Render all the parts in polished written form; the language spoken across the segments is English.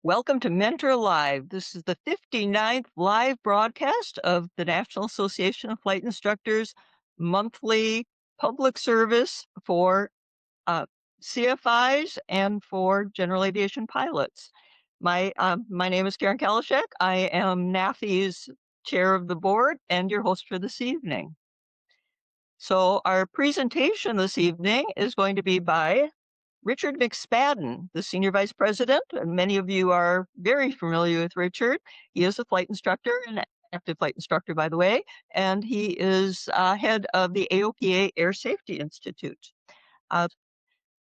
Welcome to MentorLIVE. This is the 59th live broadcast of the National Association of Flight Instructors monthly public service for uh, CFIs and for General Aviation pilots. My name is Karen Kalashek. I am NAFI's chair of the board and your host for this evening. So our presentation this evening is going to be by Richard McSpadden, the Senior Vice President. And many of you are very familiar with Richard. He is a flight instructor, an active flight instructor, by the way, and he is head of the AOPA Air Safety Institute. Uh,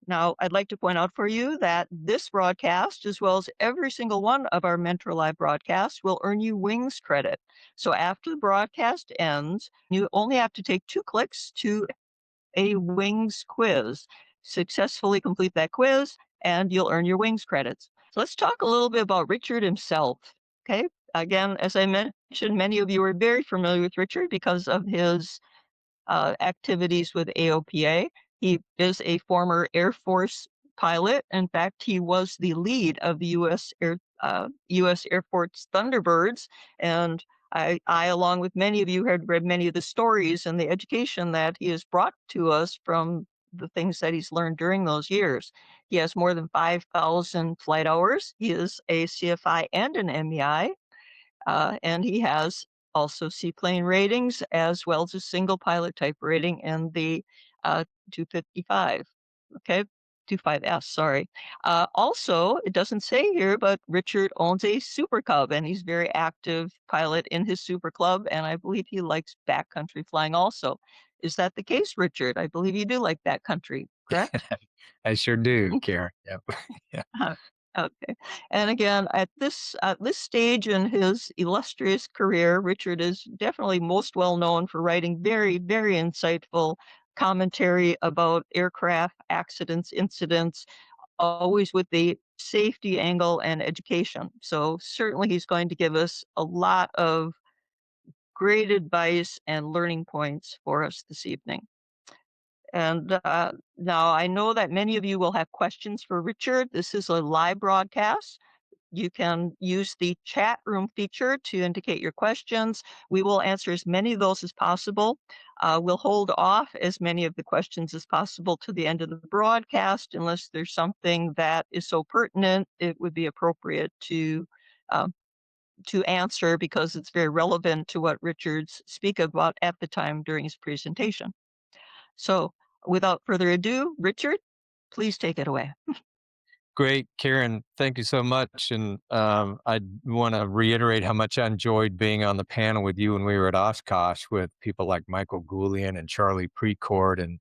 Now, I'd like to point out for you that this broadcast, as well as every single one of our MentorLIVE broadcasts, will earn you wings credit. So after the broadcast ends, you only have to take 2 clicks to a wings quiz. Successfully complete that quiz, and you'll earn your wings credits. So let's talk a little bit about Richard himself. Okay. Again, as I mentioned, many of you are very familiar with Richard because of his activities with AOPA. He is a former Air Force pilot. In fact, he was the lead of the U.S. Air Force Thunderbirds, and I, along with many of you, had read many of the stories and the education that he has brought to us from the things that he's learned during those years. He has more than 5,000 flight hours. He is a CFI and an MEI. And he has also seaplane ratings as well as a single pilot type rating in the 255. Okay, 25S, sorry. Also, it doesn't say here, but Richard owns a Super Cub and he's very active pilot in his Super Club. And I believe he likes backcountry flying also. Is that the case, Richard? I believe you do like backcountry, correct? I sure do, Karen. Yep. Yeah. Uh, Okay. And again, at this stage in his illustrious career, Richard is definitely most well known for writing very, very insightful commentary about aircraft accidents, incidents, always with the safety angle and education. So certainly he's going to give us a lot of great advice and learning points for us this evening. And now I know that many of you will have questions for Richard. This is a live broadcast. You can use the chat room feature to indicate your questions. We will answer as many of those as possible. We'll hold off as many of the questions as possible to the end of the broadcast, unless there's something that is so pertinent it would be appropriate um, to answer because it's very relevant to what Richard's speak about at the time during his presentation. So without further ado, Richard, please take it away. Great, Karen. Thank you so much. And I want to reiterate how much I enjoyed being on the panel with you when we were at Oshkosh with people like Michael Goulian and Charlie Precourt and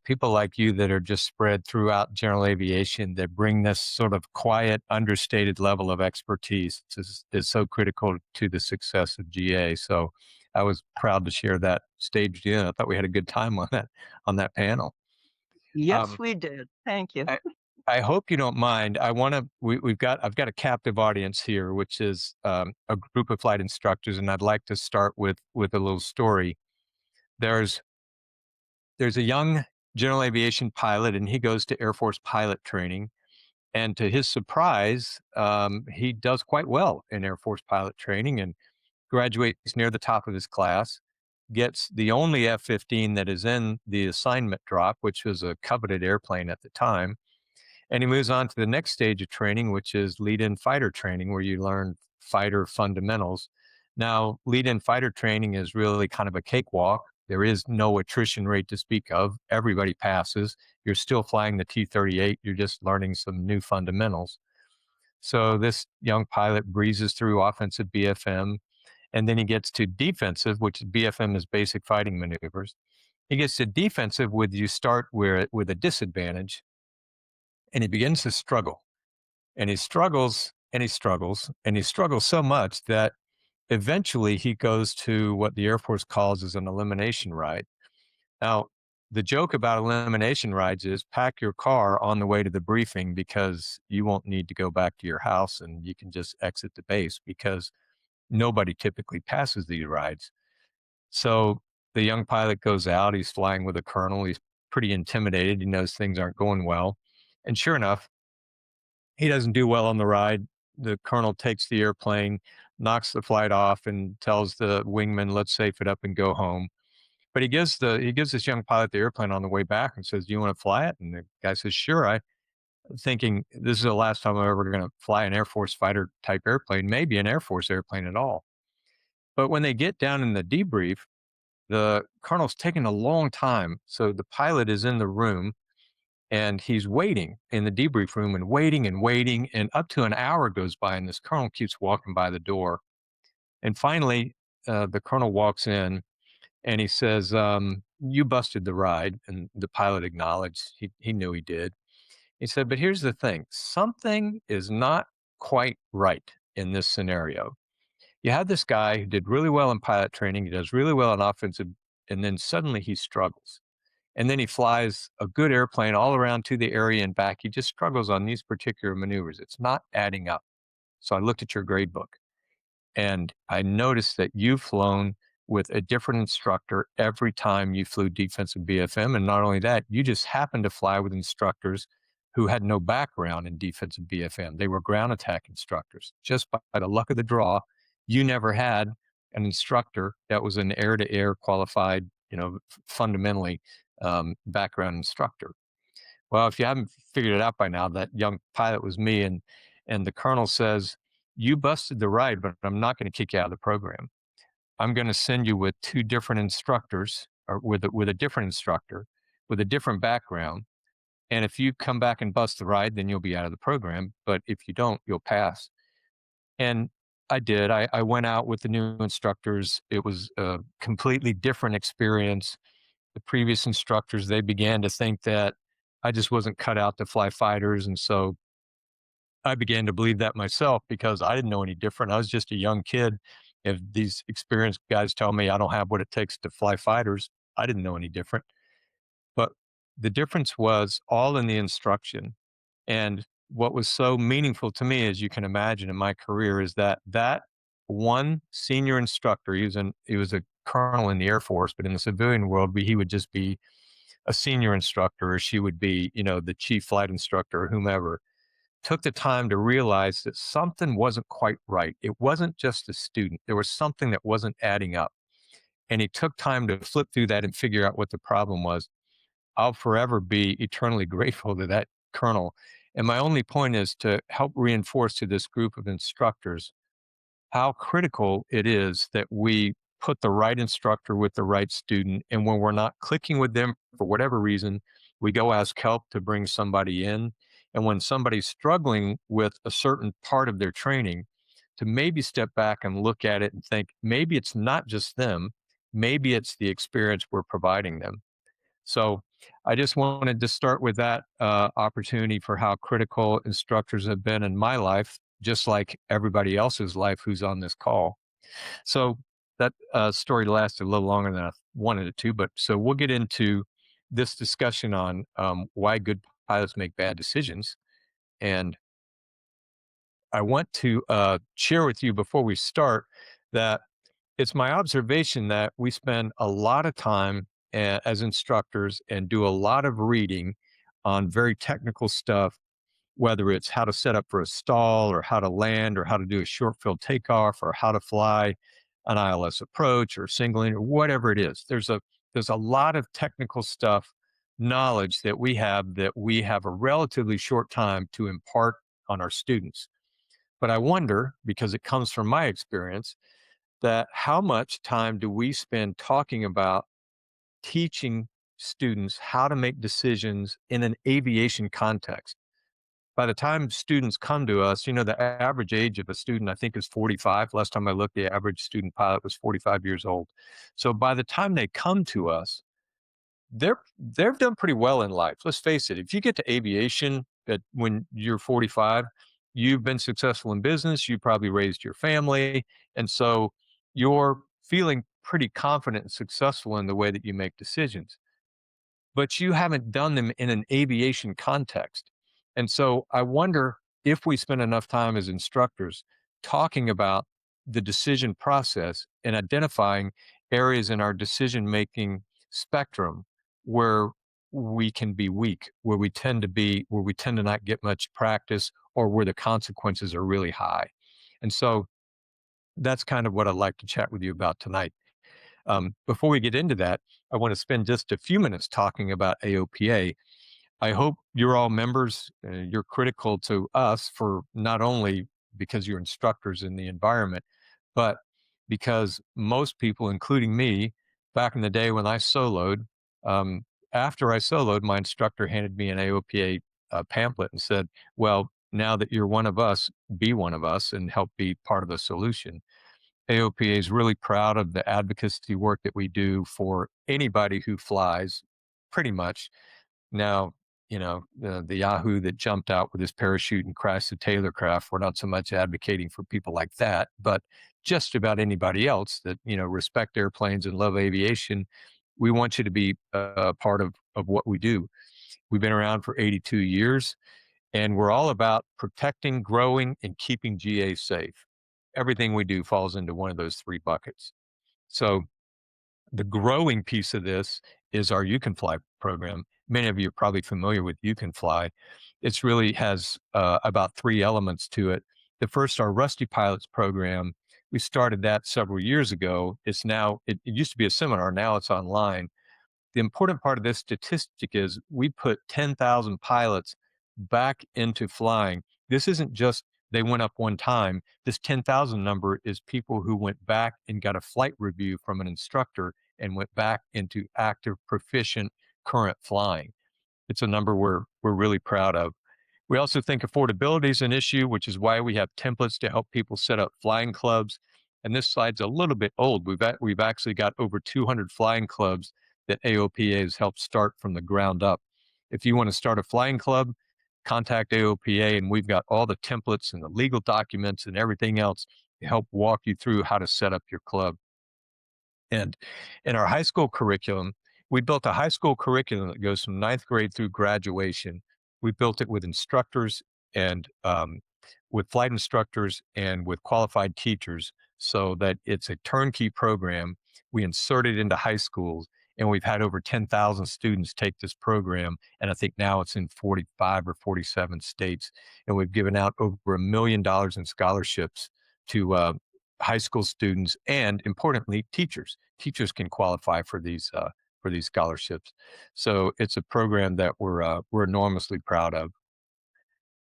people like you that are just spread throughout general aviation that bring this sort of quiet, understated level of expertise is so critical to the success of GA. So I was proud to share that stage with you. I thought we had a good time on that panel. Yes, Um, we did. Thank you. I, I hope you don't mind. I've got a captive audience here, which is a group of flight instructors, and I'd like to start with a little story. There's a young general aviation pilot, and he goes to Air Force pilot training. And to his surprise, he does quite well in Air Force pilot training and graduates near the top of his class, gets the only F-15 that is in the assignment drop, which was a coveted airplane at the time. And he moves on to the next stage of training, which is lead-in fighter training, where you learn fighter fundamentals. Now, lead-in fighter training is really kind of a cakewalk. There is no attrition rate to speak of. Everybody passes. You're still flying the T-38. You're just learning some new fundamentals. So this young pilot breezes through offensive BFM, and then he gets to defensive, which BFM is basic fighting maneuvers. He gets to defensive with you start with a disadvantage, and he begins to struggle. And he struggles and he struggles and he struggles so much that eventually he goes to what the Air Force calls as an elimination ride. Now, the joke about elimination rides is pack your car on the way to the briefing because you won't need to go back to your house and you can just exit the base because nobody typically passes these rides. So the young pilot goes out, he's flying with a colonel, he's pretty intimidated, he knows things aren't going well. And sure enough, he doesn't do well on the ride. the colonel takes the airplane, knocks the flight off, and tells the wingman, "Let's safe it up and go home." But he gives this young pilot the airplane on the way back and says, "Do you want to fly it?" And the guy says, "Sure." I thinking this is the last time I'm ever going to fly an Air Force fighter type airplane, maybe an Air Force airplane at all. But when they get down in the debrief, the colonel's taking a long time. So the pilot is in the room and he's waiting in the debrief room and waiting and waiting. And up to an hour goes by, and this colonel keeps walking by the door. And finally, the colonel walks in and he says, "You busted the ride." And the pilot acknowledged he knew he did. He said, "But here's the thing, something is not quite right in this scenario. You have this guy who did really well in pilot training, he does really well in offensive, and then suddenly he struggles. And then he flies a good airplane all around to the area and back. He just struggles on these particular maneuvers. It's not adding up." So I looked at your grade book. And I noticed that you've flown with a different instructor every time you flew defensive BFM. And not only that, you just happened to fly with instructors who had no background in defensive BFM. They were ground attack instructors. Just by the luck of the draw, you never had an instructor that was an air to air qualified, fundamentally background instructor. Well, if you haven't figured it out by now, that young pilot was me, and the colonel says, "You busted the ride, but I'm not going to kick you out of the program. I'm going to send you with two different instructors, or with a different instructor with a different background. And if you come back and bust the ride, then you'll be out of the program. But if you don't, you'll pass." And I did. I went out with the new instructors. It was a completely different experience. The previous instructors, they began to think that I just wasn't cut out to fly fighters. And so I began to believe that myself because I didn't know any different. I was just a young kid. If these experienced guys tell me I don't have what it takes to fly fighters, I didn't know any different. But the difference was all in the instruction. And what was so meaningful to me, as you can imagine, in my career, is that one senior instructor, he was a colonel in the Air Force, but in the civilian world, he would just be a senior instructor, or she would be, the chief flight instructor or whomever, took the time to realize that something wasn't quite right. It wasn't just a student. There was something that wasn't adding up. And he took time to flip through that and figure out what the problem was. I'll forever be eternally grateful to that colonel. And my only point is to help reinforce to this group of instructors how critical it is that we put the right instructor with the right student. And when we're not clicking with them for whatever reason, we go ask help to bring somebody in. And when somebody's struggling with a certain part of their training, to maybe step back and look at it and think maybe it's not just them, maybe it's the experience we're providing them. So I just wanted to start with that opportunity for how critical instructors have been in my life, just like everybody else's life who's on this call. So that story lasted a little longer than I wanted it to, but so we'll get into this discussion on why good pilots make bad decisions. And I want to share with you before we start that it's my observation that we spend a lot of time as instructors and do a lot of reading on very technical stuff, whether it's how to set up for a stall or how to land or how to do a short field takeoff or how to fly an ILS approach or singling or whatever it is. There's a lot of technical stuff, knowledge that we have a relatively short time to impart on our students. But I wonder, because it comes from my experience, that how much time do we spend talking about teaching students how to make decisions in an aviation context? By the time students come to us, the average age of a student, I think, is 45. Last time I looked, the average student pilot was 45 years old. So by the time they come to us, they've done pretty well in life. Let's face it. If you get to aviation when you're 45, you've been successful in business. You probably raised your family, and so you're feeling pretty confident and successful in the way that you make decisions. But you haven't done them in an aviation context, and so I wonder if we spend enough time as instructors talking about the decision process and identifying areas in our decision making spectrum where we can be weak, where we tend to not get much practice, or where the consequences are really high. And so that's kind of what I'd like to chat with you about tonight. Before we get into that, I want to spend just a few minutes talking about AOPA. I hope you're all members. You're critical to us for not only because you're instructors in the environment, but because most people, including me, back in the day when I soloed, um, after I soloed, my instructor handed me an AOPA pamphlet and said, well, now that you're one of us, be one of us and help be part of the solution. AOPA is really proud of the advocacy work that we do for anybody who flies, pretty much. Now, the Yahoo that jumped out with his parachute and crashed the Taylor craft, we're not so much advocating for people like that, but just about anybody else that, respect airplanes and love aviation. We want you to be a part of what we do. We've been around for 82 years, and we're all about protecting, growing, and keeping GA safe. Everything we do falls into one of those three buckets. So the growing piece of this is our You Can Fly program. Many of you are probably familiar with You Can Fly. It's really has about three elements to it. The first, our Rusty Pilots program. We started that several years ago. It used to be a seminar. Now it's online. The important part of this statistic is we put 10,000 pilots back into flying. This isn't just they went up one time. This 10,000 number is people who went back and got a flight review from an instructor and went back into active, proficient, current flying. It's a number we're really proud of. We also think affordability is an issue, which is why we have templates to help people set up flying clubs. And this slide's a little bit old. We've actually got over 200 flying clubs that AOPA has helped start from the ground up. If you want to start a flying club, contact AOPA, and we've got all the templates and the legal documents and everything else to help walk you through how to set up your club. And in our high school curriculum, we built a high school curriculum that goes from ninth grade through graduation. We built it with instructors and with flight instructors and with qualified teachers so that it's a turnkey program. We insert it into high schools, and we've had over 10,000 students take this program. And I think now it's in 45 or 47 states. And we've given out over $1 million in scholarships to high school students, and importantly, teachers. Teachers can qualify for these scholarships. So it's a program that we're enormously proud of.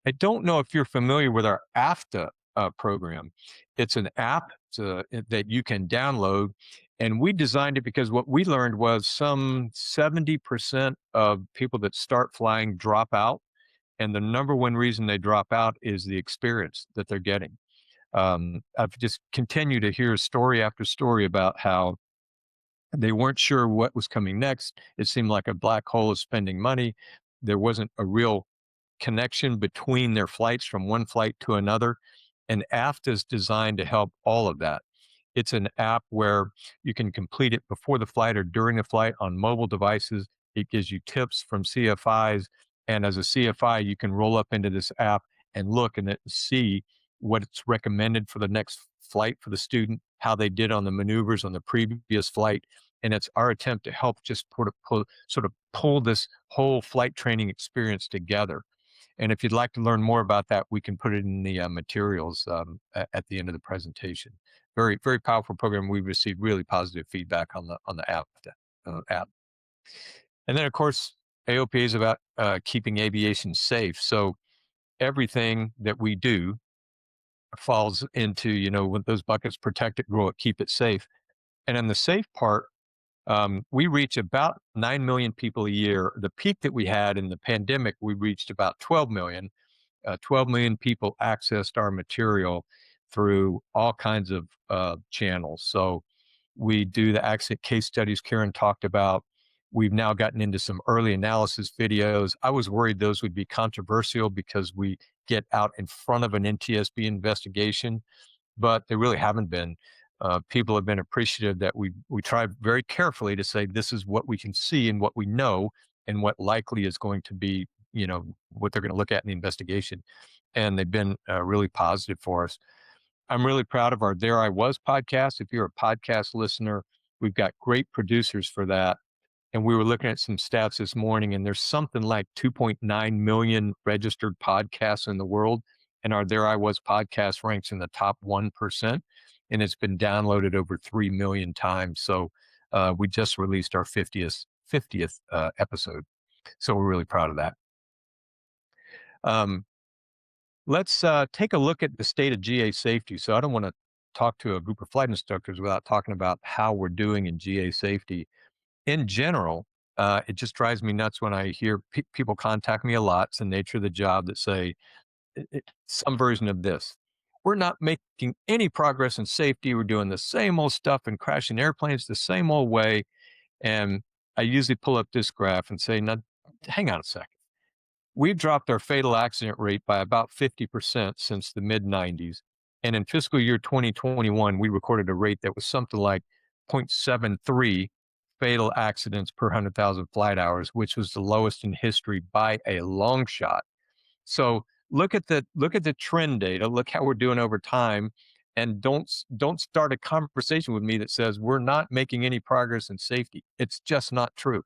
I don't know if you're familiar with our AFTA program. It's an app that you can download, and we designed it because what we learned was some 70% of people that start flying drop out, and the number one reason they drop out is the experience that they're getting. I've just continued to hear story after story about how they weren't sure what was coming next. It seemed like a black hole of spending money. There wasn't a real connection between their flights from one flight to another. And AFT is designed to help all of that. It's an app where you can complete it before the flight or during the flight on mobile devices. It gives you tips from CFIs. And as a CFI, you can roll up into this app and look and see what's recommended for the next flight for the student, how they did on the maneuvers on the previous flight. And it's our attempt to help just sort of pull this whole flight training experience together. And if you'd like to learn more about that, we can put it in the materials at the end of the presentation. Very, very powerful program. We've received really positive feedback on the app. And then, of course, AOPA is about keeping aviation safe. So everything that we do falls into, with those buckets: protect it, grow it, keep it safe. And in the safe part, we reach about 9 million people a year. The peak that we had in the pandemic, we reached about 12 million. 12 million people accessed our material through all kinds of channels. So we do the accident case studies Karen talked about. We've now gotten into some early analysis videos. I was worried those would be controversial because we get out in front of an NTSB investigation, but they really haven't been. People have been appreciative that we try very carefully to say this is what we can see and what we know and what likely is going to be, what they're going to look at in the investigation. And they've been really positive for us. I'm really proud of our There I Was podcast. If you're a podcast listener, we've got great producers for that. And we were looking at some stats this morning, and there's something like 2.9 million registered podcasts in the world. and our There I Was podcast ranks in the top 1%, and it's been downloaded over 3 million times. So we just released our 50th episode. So we're really proud of that. Um, let's take a look at the state of GA safety. So I don't want to talk to a group of flight instructors without talking about how we're doing in GA safety. In general, it just drives me nuts when I hear people contact me a lot. It's the nature of the job that say some version of this. We're not making any progress in safety. We're doing the same old stuff and crashing airplanes the same old way. And I usually pull up this graph and say, now, hang on a second. We've dropped our fatal accident rate by about 50% since the mid 90s. And in fiscal year 2021, we recorded a rate that was something like 0.73 fatal accidents per 100,000 flight hours, which was the lowest in history by a long shot. So look at the trend data, look how we're doing over time, and don't start a conversation with me that says we're not making any progress in safety. It's just not true.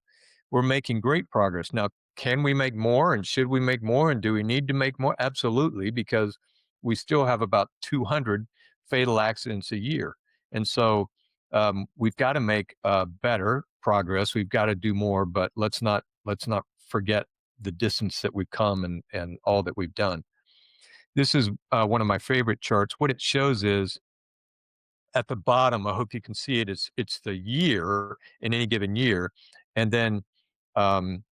We're making great progress. Now, can we make more, and should we make more, and do we need to make more? Absolutely, because we still have about 200 fatal accidents a year. And so we've got to make better progress. We've got to do more, but let's not forget the distance that we've come and all that we've done. This is one of my favorite charts. What it shows is at the bottom, I hope you can see it, it's the year in any given year. And then um,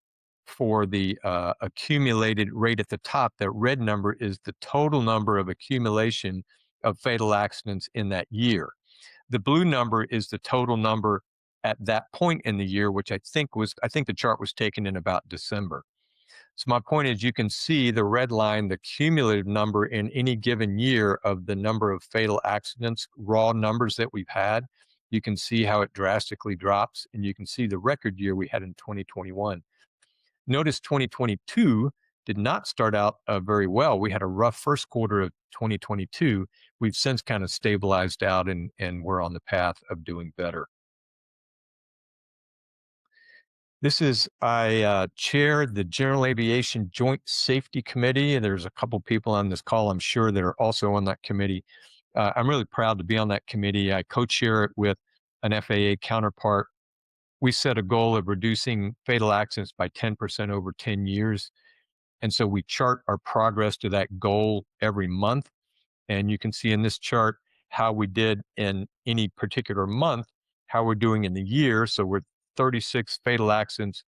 for the accumulated rate at the top, that red number is the total number of accumulation of fatal accidents in that year. The blue number is the total number at that point in the year, which I think the chart was taken in about December. So my point is you can see the red line, the cumulative number in any given year of the number of fatal accidents, raw numbers that we've had. You can see how it drastically drops, and you can see the record year we had in 2021. Notice 2022 did not start out very well. We had a rough first quarter of 2022. We've since kind of stabilized out, and we're on the path of doing better. I chair the General Aviation Joint Safety Committee, and there's a couple people on this call, I'm sure, that are also on that committee. I'm really proud to be on that committee. I co-chair it with an FAA counterpart. We set a goal of reducing fatal accidents by 10% over 10 years. And so we chart our progress to that goal every month. And you can see in this chart how we did in any particular month, how we're doing in the year. So we're 36 fatal accidents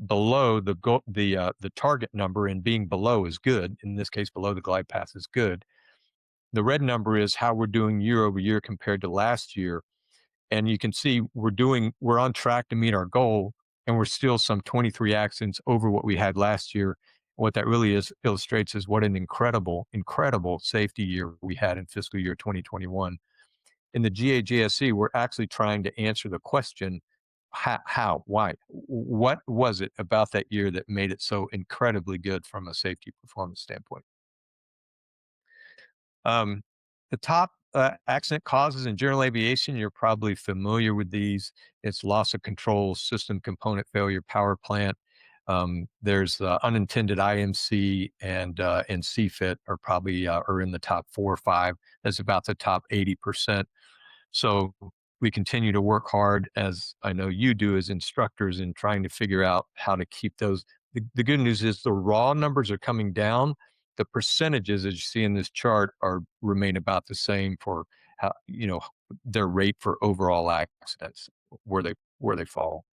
below the target number, and being below is good. In this case, below the glide path is good. The red number is how we're doing year over year compared to last year. And you can see we're on track to meet our goal, and we're still some 23 accidents over what we had last year. What that really illustrates is what an incredible safety year we had in fiscal year 2021. In the GAJSC, we're actually trying to answer the question, how, why, what was it about that year that made it so incredibly good from a safety performance standpoint? Um, the top accident causes in general aviation, you're probably familiar with these. It's loss of control, system component failure, power plant. There's unintended IMC and CFIT are probably are in the top 4 or 5. That's about the top 80%. So we continue to work hard, as I know you do as instructors, in trying to figure out how to keep those. The good news is the raw numbers are coming down. The percentages, as you see in this chart, remain about the same for how, their rate for overall accidents, where they fall.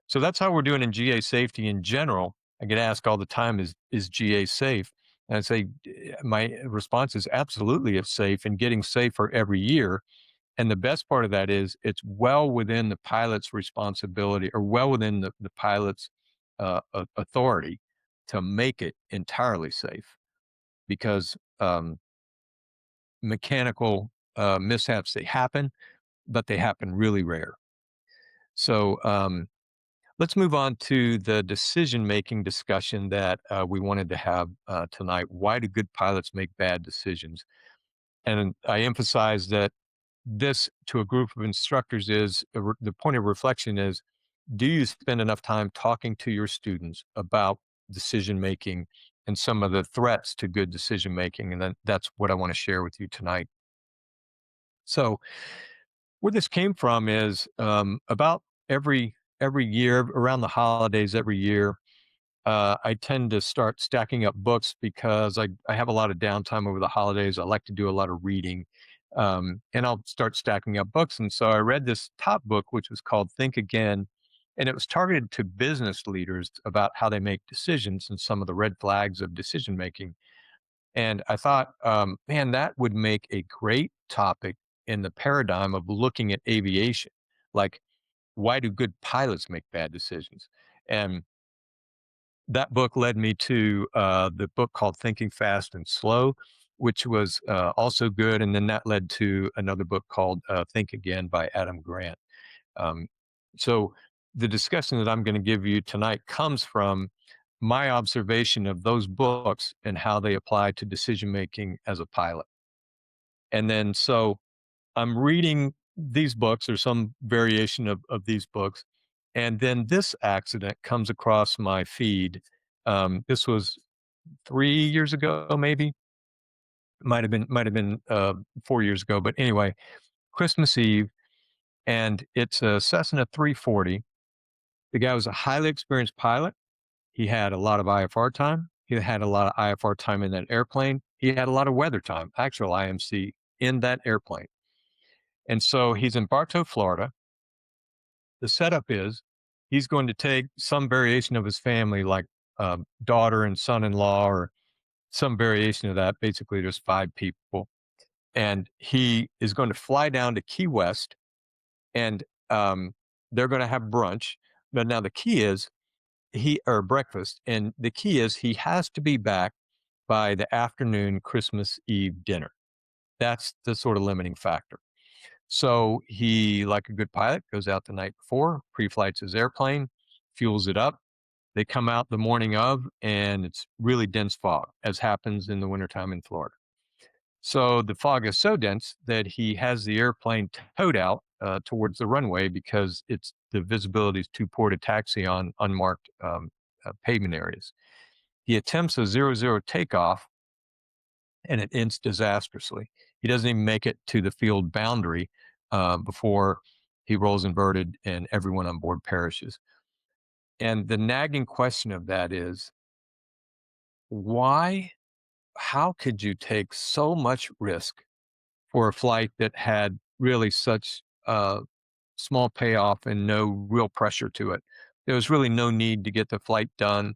So that's how we're doing in GA safety in general. I get asked all the time, is GA safe? And I say, my response is absolutely it's safe, and getting safer every year. And the best part of that is it's well within the pilot's responsibility, or well within the pilot's authority to make it entirely safe, because mechanical mishaps, they happen, but they happen really rare. So let's move on to the decision-making discussion that we wanted to have tonight. Why do good pilots make bad decisions? And I emphasize that this, to a group of instructors, is the point of reflection is, do you spend enough time talking to your students about decision making and some of the threats to good decision making. And that's what I want to share with you tonight. So, where this came from is about every year around the holidays every year. I tend to start stacking up books because I have a lot of downtime over the holidays. I like to do a lot of reading. And I'll start stacking up books. And so I read this top book, which was called Think Again. And it was targeted to business leaders about how they make decisions and some of the red flags of decision making. And I thought, man, that would make a great topic in the paradigm of looking at aviation. Like, why do good pilots make bad decisions? And that book led me to the book called Thinking Fast and Slow, which was also good. And then that led to another book called Think Again by Adam Grant. Um, so the discussion that I'm going to give you tonight comes from my observation of those books and how they apply to decision making as a pilot. And then so I'm reading these books or some variation of these books. And then this accident comes across my feed. This was 3 years ago, maybe. Might have been 4 years ago. But anyway, Christmas Eve, and it's a Cessna 340. The guy was a highly experienced pilot. He had a lot of IFR time. He had a lot of IFR time in that airplane. He had a lot of weather time, actual IMC in that airplane. And so he's in Bartow, Florida. The setup is he's going to take some variation of his family, like daughter and son-in-law, or some variation of that. Basically, there's 5 people, and he is going to fly down to Key West, and they're going to have brunch. But now the key is he or breakfast, and the key is he has to be back by the afternoon Christmas Eve dinner. That's the sort of limiting factor. So he, like a good pilot, goes out the night before, pre-flights his airplane, fuels it up. They come out the morning of, and it's really dense fog, as happens in the wintertime in Florida. So the fog is so dense that he has the airplane towed out towards the runway because it's the visibility is too poor to taxi on unmarked pavement areas. He attempts a 0-0 takeoff, and it ends disastrously. He doesn't even make it to the field boundary before he rolls inverted and everyone on board perishes. And the nagging question of that is, why? How could you take so much risk for a flight that had really such small payoff and no real pressure to it? There was really no need to get the flight done.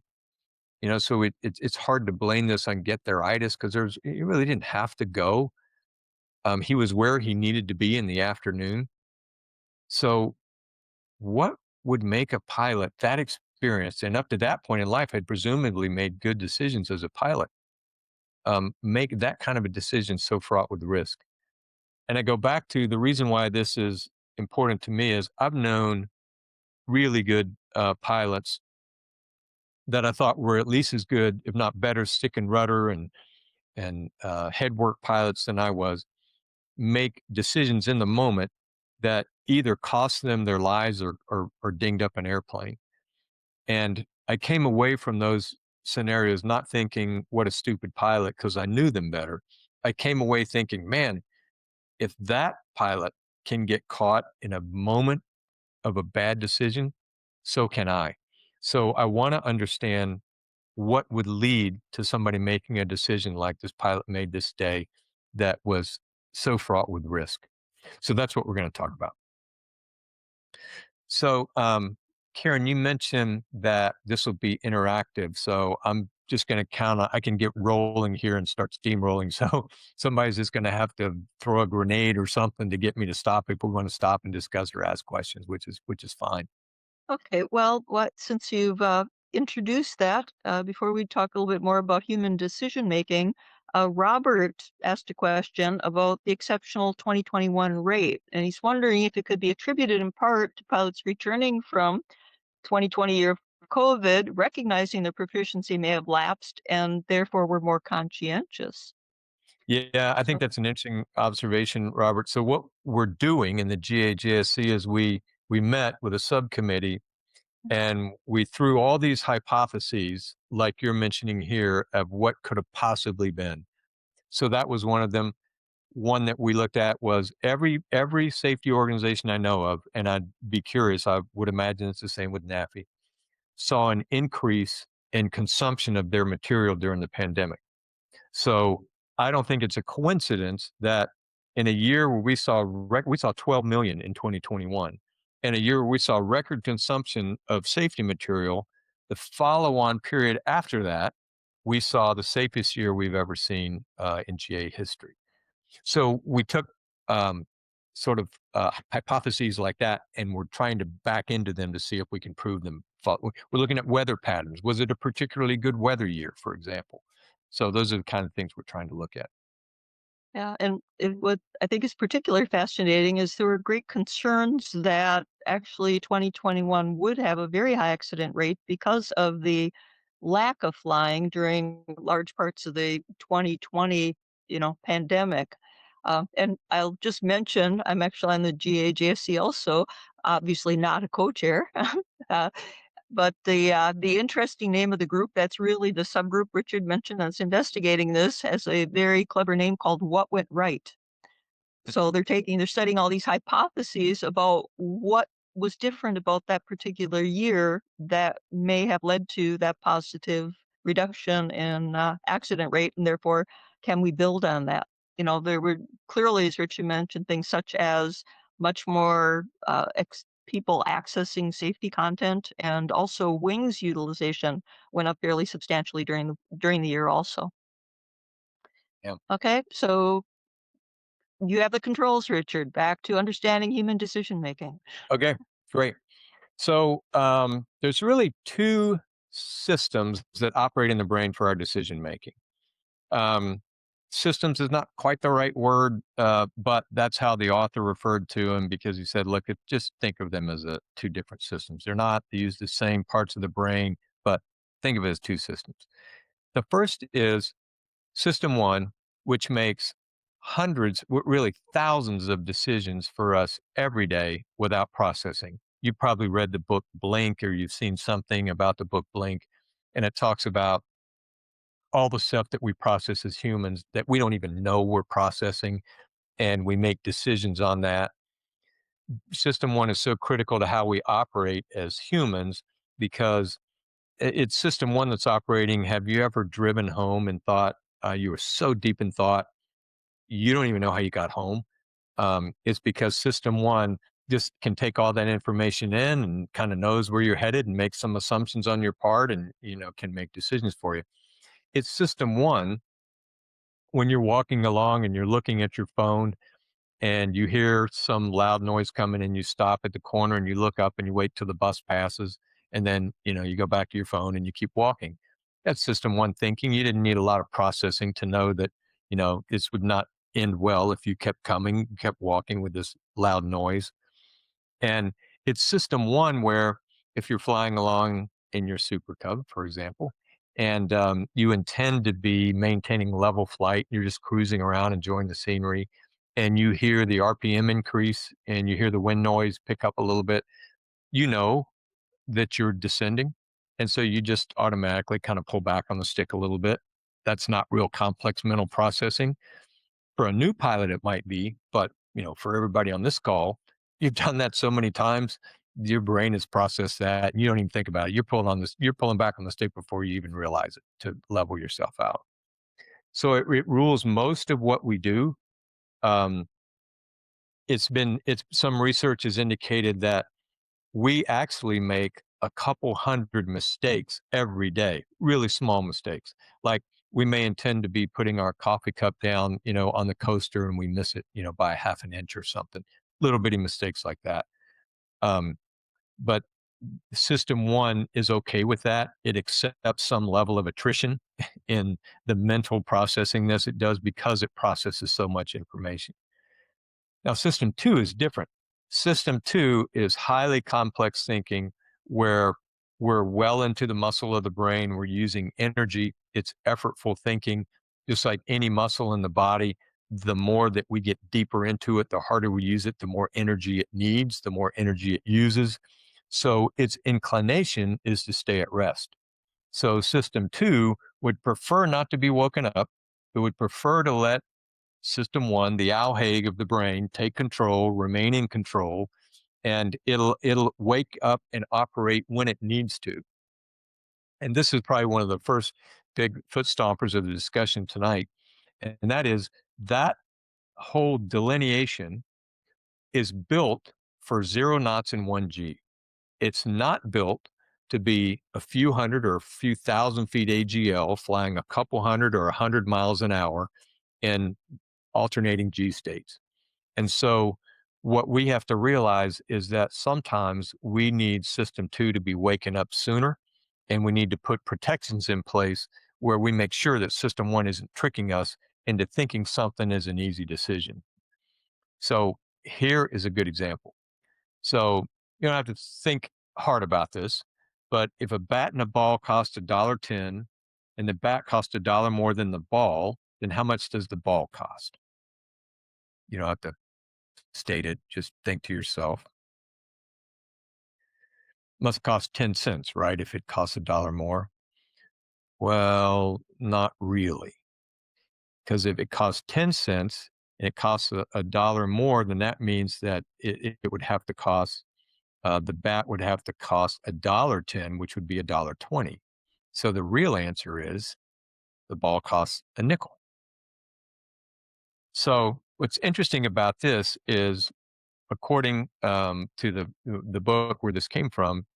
So it's hard to blame this on get there-itis because he really didn't have to go. He was where he needed to be in the afternoon. So what would make a pilot that experienced and up to that point in life had presumably made good decisions as a pilot, make that kind of a decision so fraught with risk? And I go back to the reason why this is important to me is I've known really good pilots that I thought were at least as good, if not better, stick and rudder and head work pilots than I was, make decisions in the moment that either cost them their lives or dinged up an airplane. And I came away from those scenarios not thinking, what a stupid pilot, because I knew them better. I came away thinking, man, if that pilot can get caught in a moment of a bad decision, so can I. So I want to understand what would lead to somebody making a decision like this pilot made this day that was so fraught with risk. So that's what we're going to talk about. So, Karen, you mentioned that this will be interactive. So I'm just going to I can get rolling here and start steamrolling. So somebody's just going to have to throw a grenade or something to get me to stop if we want to stop and discuss or ask questions, which is fine. Okay, well, since you've introduced that, before we talk a little bit more about human decision making, Robert asked a question about the exceptional 2021 rate, and he's wondering if it could be attributed in part to pilots returning from 2020 year of COVID, recognizing their proficiency may have lapsed and therefore were more conscientious. Yeah, I think So, that's an interesting observation, Robert. So what we're doing in the GAJSC is we met with a subcommittee And we threw all these hypotheses, like you're mentioning here, of what could have possibly been. So that was one of them. One that we looked at was every safety organization I know of, and I'd be curious, I would imagine it's the same with NAFI, saw an increase in consumption of their material during the pandemic. So I don't think it's a coincidence that in a year where we saw 12 million in 2021, and a year where we saw record consumption of safety material, the follow-on period after that, we saw the safest year we've ever seen in GA history. So we took um, sort of hypotheses like that, and we're trying to back into them to see if we can prove them. We're looking at weather patterns. Was it a particularly good weather year, for example? So those are the kind of things we're trying to look at. Yeah, and what I think is particularly fascinating is there were great concerns that actually 2021 would have a very high accident rate because of the lack of flying during large parts of the 2020, pandemic. And I'll just mention, I'm actually on the GAJSC also, obviously not a co-chair. uh, but the interesting name of the group, that's really the subgroup Richard mentioned that's investigating this, has a very clever name called What Went Right. So they're studying all these hypotheses about what was different about that particular year that may have led to that positive reduction in accident rate, and therefore, can we build on that? There were clearly, as Richard mentioned, things such as much more people accessing safety content, and also wings utilization went up fairly substantially during the year also. Yeah. Okay, so you have the controls, Richard. Back to understanding human decision making. Okay, great. So there's really two systems that operate in the brain for our decision making. Um, Systems is not quite the right word, but that's how the author referred to them because he said, look, just think of them as two different systems. They're not, they use the same parts of the brain, but think of it as two systems. The first is system one, which makes hundreds, really thousands of decisions for us every day without processing. You probably read the book Blink, or you've seen something about the book Blink, and it talks about all the stuff that we process as humans that we don't even know we're processing, and we make decisions on that. System one is so critical to how we operate as humans because it's system one that's operating. Have you ever driven home and thought you were so deep in thought, you don't even know how you got home? It's because system one just can take all that information in and kind of knows where you're headed and make some assumptions on your part and, can make decisions for you. It's system one when you're walking along and you're looking at your phone and you hear some loud noise coming and you stop at the corner and you look up and you wait till the bus passes and then you go back to your phone and you keep walking. That's system one thinking. You didn't need a lot of processing to know that this would not end well if you kept coming, kept walking with this loud noise. And it's system one where if you're flying along in your Super Cub, for example, and you intend to be maintaining level flight, you're just cruising around, enjoying the scenery, and you hear the RPM increase and you hear the wind noise pick up a little bit, you know that you're descending. And so you just automatically kind of pull back on the stick a little bit. That's not real complex mental processing. For a new pilot, it might be, but for everybody on this call, you've done that so many times, your brain has processed that, and you don't even think about it. You're pulling back on the stick before you even realize it to level yourself out. So it rules most of what we do. Um, it's some research has indicated that we actually make a couple hundred mistakes every day, really small mistakes. Like we may intend to be putting our coffee cup down, on the coaster and we miss it, by a half an inch or something. Little bitty mistakes like that. Um, but system one is okay with that. It accepts some level of attrition in the mental processing as it does because it processes so much information. Now, system two is different. System two is highly complex thinking where we're well into the muscle of the brain. We're using energy. It's effortful thinking, just like any muscle in the body. The more that we get deeper into it, the harder we use it, the more energy it needs, the more energy it uses. So its inclination is to stay at rest. So system 2 would prefer not to be woken up. It would prefer to let system 1, the Al Haig of the brain, take control, remain in control, and it'll wake up and operate when it needs to. And this is probably one of the first big foot stompers of the discussion tonight. And that is that whole delineation is built for 0 knots and 1G. It's not built to be a few hundred or a few thousand feet AGL flying a couple hundred or 100 miles an hour in alternating G states. And so what we have to realize is that sometimes we need system 2 to be waking up sooner, and we need to put protections in place where we make sure that system 1 isn't tricking us into thinking something is an easy decision. So here is a good example. So you don't have to think hard about this, but if a bat and a ball cost $1.10 and the bat costs $1 more than the ball, then how much does the ball cost? You don't have to state it, just think to yourself. Must cost 10 cents, right? If it costs $1 more. Well, not really. Because if it costs 10 cents and it costs a dollar more, then that means that it would have to cost, the bat would have to cost $1.10, which would be $1.20. So the real answer is the ball costs a nickel. So what's interesting about this is, according to the book where this came from,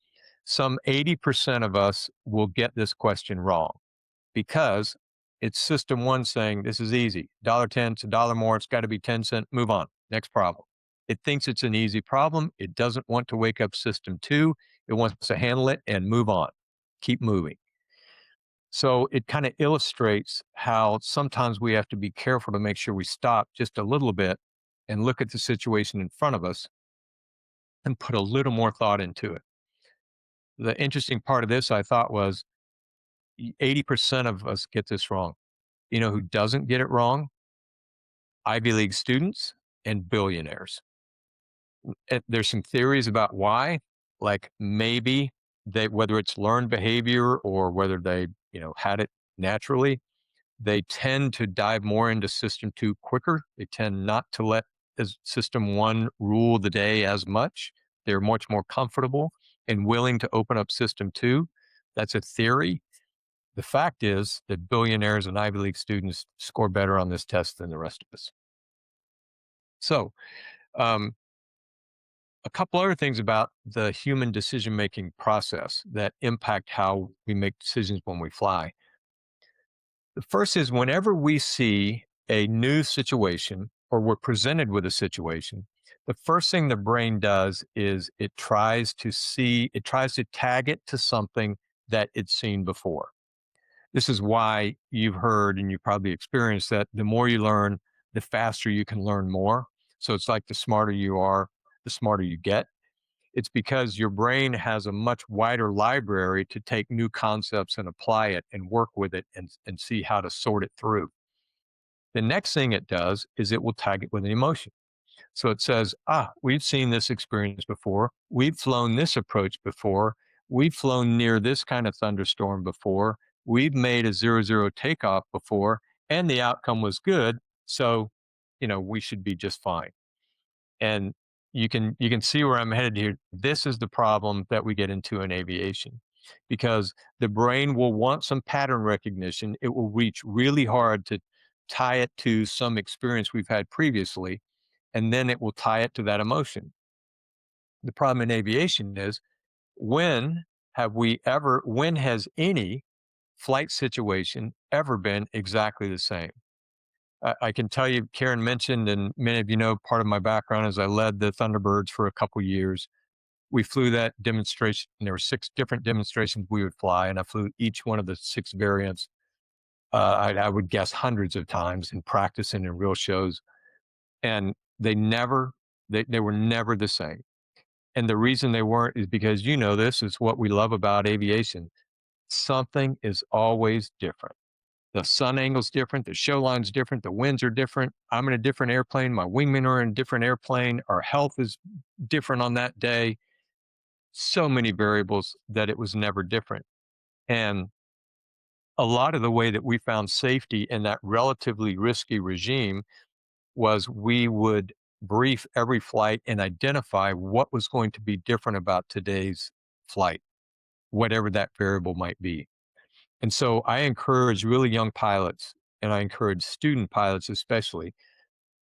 some 80% of us will get this question wrong because it's system 1 saying this is easy. $1.10, it's $1 more, it's got to be 10 cents, move on, next problem. It thinks it's an easy problem. It doesn't want to wake up system 2. It wants to handle it and move on, keep moving. So it kind of illustrates how sometimes we have to be careful to make sure we stop just a little bit and look at the situation in front of us and put a little more thought into it. The interesting part of this, I thought, was 80% of us get this wrong. You know who doesn't get it wrong? Ivy League students and billionaires. There's some theories about why, like maybe whether it's learned behavior or whether they, had it naturally, they tend to dive more into system 2 quicker. They tend not to let system 1 rule the day as much. They're much more comfortable and willing to open up system 2. That's a theory. The fact is that billionaires and Ivy League students score better on this test than the rest of us. So, a couple other things about the human decision-making process that impact how we make decisions when we fly. The first is whenever we see a new situation or we're presented with a situation, the first thing the brain does is it tries to tag it to something that it's seen before. This is why you've heard and you probably experienced that the more you learn, the faster you can learn more. So it's like the smarter you are, the smarter you get. It's because your brain has a much wider library to take new concepts and apply it and work with it and see how to sort it through. The next thing it does is it will tag it with an emotion. So it says, we've seen this experience before. We've flown this approach before. We've flown near this kind of thunderstorm before. We've made a 0-0 takeoff before, and the outcome was good. So, we should be just fine. And you can see where I'm headed here. This is the problem that we get into in aviation, because the brain will want some pattern recognition. It will reach really hard to tie it to some experience we've had previously, and then it will tie it to that emotion. The problem in aviation is when has any flight situation ever been exactly the same? I can tell you, Karen mentioned, and many of you know, part of my background is I led the Thunderbirds for a couple years. We flew that demonstration. There were 6 different demonstrations we would fly, and I flew each one of the 6 variants. I would guess hundreds of times in practicing in real shows, and they were never the same. And the reason they weren't is because this is what we love about aviation. Something is always different. The sun angle's different, the show line's different, the winds are different. I'm in a different airplane, my wingmen are in a different airplane, our health is different on that day. so many variables that it was never different. And a lot of the way that we found safety in that relatively risky regime was we would brief every flight and identify what was going to be different about today's flight, whatever that variable might be. And so I encourage really young pilots, and I encourage student pilots especially,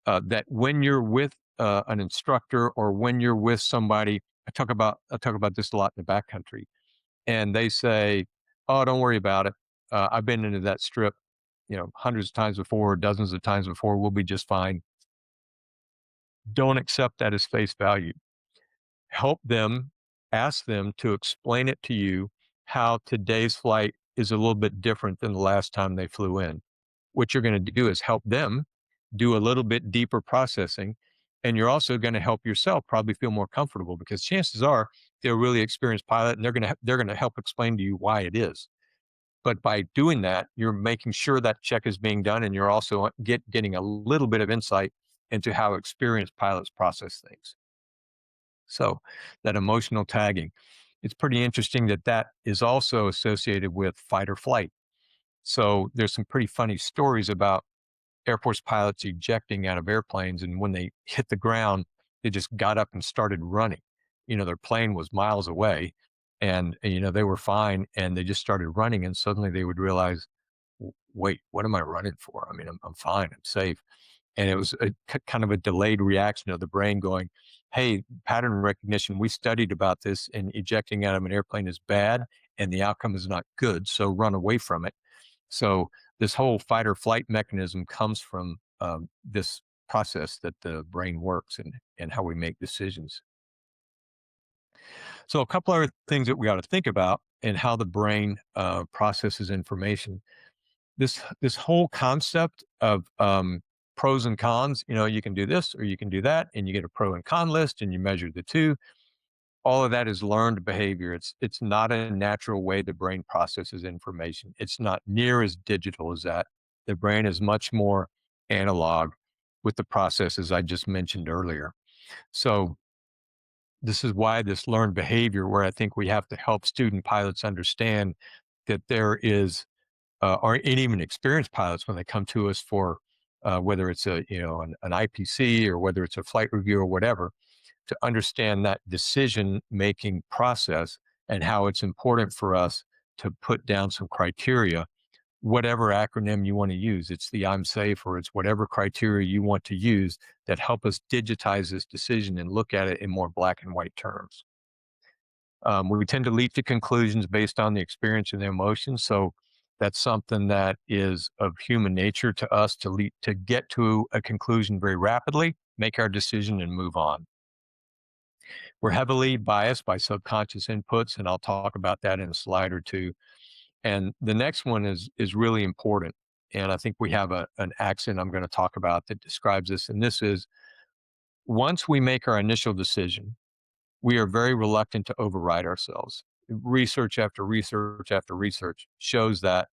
that when you're with an instructor or when you're with somebody, I talk about this a lot in the backcountry, and they say, "Oh, don't worry about it. I've been into that strip, hundreds of times before, dozens of times before. We'll be just fine." Don't accept that as face value. Help them, ask them to explain it to you how today's flight is a little bit different than the last time they flew in. What you're going to do is help them do a little bit deeper processing. And you're also going to help yourself probably feel more comfortable because chances are they're a really experienced pilot and they're going to help explain to you why it is. But by doing that, you're making sure that check is being done and you're also getting a little bit of insight into how experienced pilots process things. So that emotional tagging, it's pretty interesting that that is also associated with fight or flight. So there's some pretty funny stories about Air Force pilots ejecting out of airplanes, and when they hit the ground, they just got up and started running. Their plane was miles away, and they were fine, and they just started running, and suddenly they would realize, Wait, what am I running for? I mean, I'm fine, I'm safe." And it was kind of a delayed reaction of the brain going, "Hey, pattern recognition, we studied about this, and ejecting out of an airplane is bad, and the outcome is not good. So run away from it." So this whole fight or flight mechanism comes from this process that the brain works and how we make decisions. So a couple other things that we ought to think about and how the brain processes information. This whole concept of pros and cons, you can do this or you can do that, and you get a pro and con list and you measure the two. All of that is learned behavior. It's not a natural way the brain processes information. It's not near as digital as that. The brain is much more analog with the processes I just mentioned earlier. So this is why this learned behavior, where I think we have to help student pilots understand that there is and even experienced pilots when they come to us for whether it's an IPC or whether it's a flight review or whatever, to understand that decision making process and how it's important for us to put down some criteria, whatever acronym you want to use. It's the I'm safe or it's whatever criteria you want to use that help us digitize this decision and look at it in more black and white terms. We tend to leap to conclusions based on the experience and the emotions. So that's something that is of human nature to us to get to a conclusion very rapidly, make our decision, and move on. We're heavily biased by subconscious inputs, and I'll talk about that in a slide or two. And the next one is really important. And I think we have an accent I'm going to talk about that describes this. And this is once we make our initial decision, we are very reluctant to override ourselves. Research after research after research shows that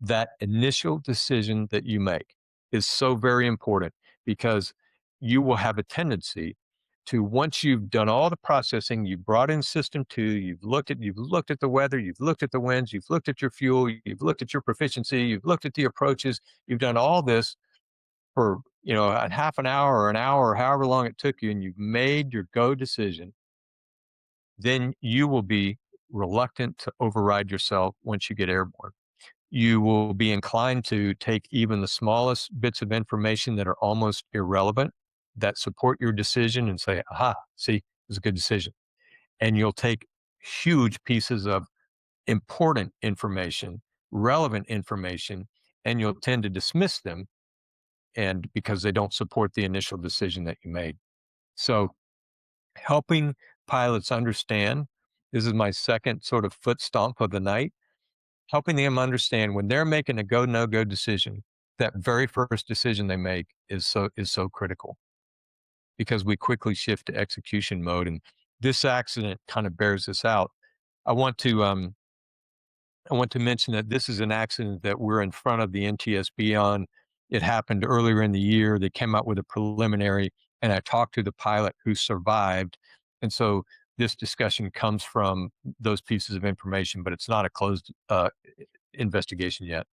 that initial decision that you make is so very important because you will have a tendency to, once you've done all the processing, you've brought in system two, you've looked at the weather, you've looked at the winds, you've looked at your fuel, you've looked at your proficiency, you've looked at the approaches, you've done all this for a half an hour or an hour or however long it took you, and you've made your go decision. Then you will be reluctant to override yourself once you get airborne. You will be inclined to take even the smallest bits of information that are almost irrelevant that support your decision and say, aha, see, it was a good decision. And you'll take huge pieces of important information, relevant information, and you'll tend to dismiss them and because they don't support the initial decision that you made. So helping pilots understand, this is my second sort of foot stomp of the night, helping them understand when they're making a go, no go decision, that very first decision they make is so critical because we quickly shift to execution mode. And this accident kind of bears this out. I want to I want to mention that this is an accident that we're in front of the NTSB on. It happened earlier in the year. They came out with a preliminary, and I talked to the pilot who survived. And so this discussion comes from those pieces of information, but it's not a closed investigation yet.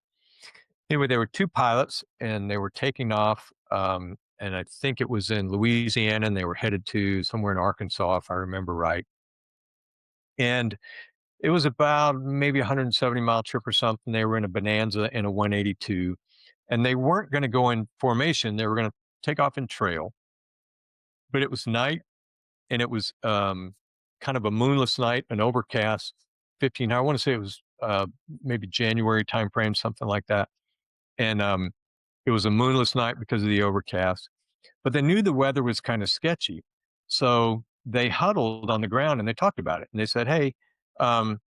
Anyway, there were two pilots and they were taking off. And I think it was in Louisiana and they were headed to somewhere in Arkansas, if I remember right. And it was about maybe a 170-mile trip or something. They were in a Bonanza and a 182, and they weren't going to go in formation. They were going to take off in trail, but it was night and it was kind of a moonless night, an overcast 15. I want to say it was maybe January timeframe, something like that. And it was a moonless night because of the overcast, but they knew the weather was kind of sketchy. So they huddled on the ground and they talked about it. And they said, hey, um,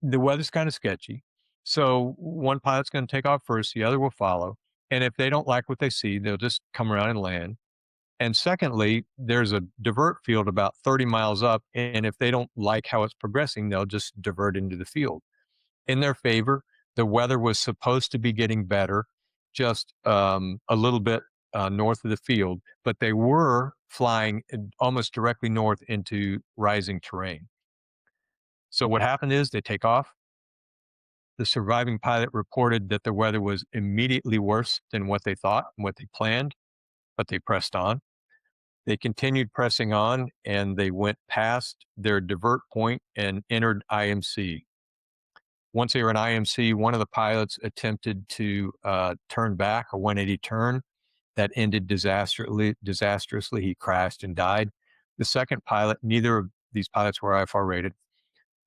the weather's kind of sketchy. So one pilot's going to take off first, the other will follow. And if they don't like what they see, they'll just come around and land. And secondly, there's a divert field about 30 miles up. And if they don't like how it's progressing, they'll just divert into the field. In their favor, the weather was supposed to be getting better, just a little bit north of the field, but they were flying almost directly north into rising terrain. So what happened is they take off. The surviving pilot reported that the weather was immediately worse than what they thought and what they planned, but they pressed on. They continued pressing on and they went past their divert point and entered IMC. Once they were in IMC, one of the pilots attempted to turn back a 180 turn that ended disastrously. He crashed and died. The second pilot, neither of these pilots were IFR rated,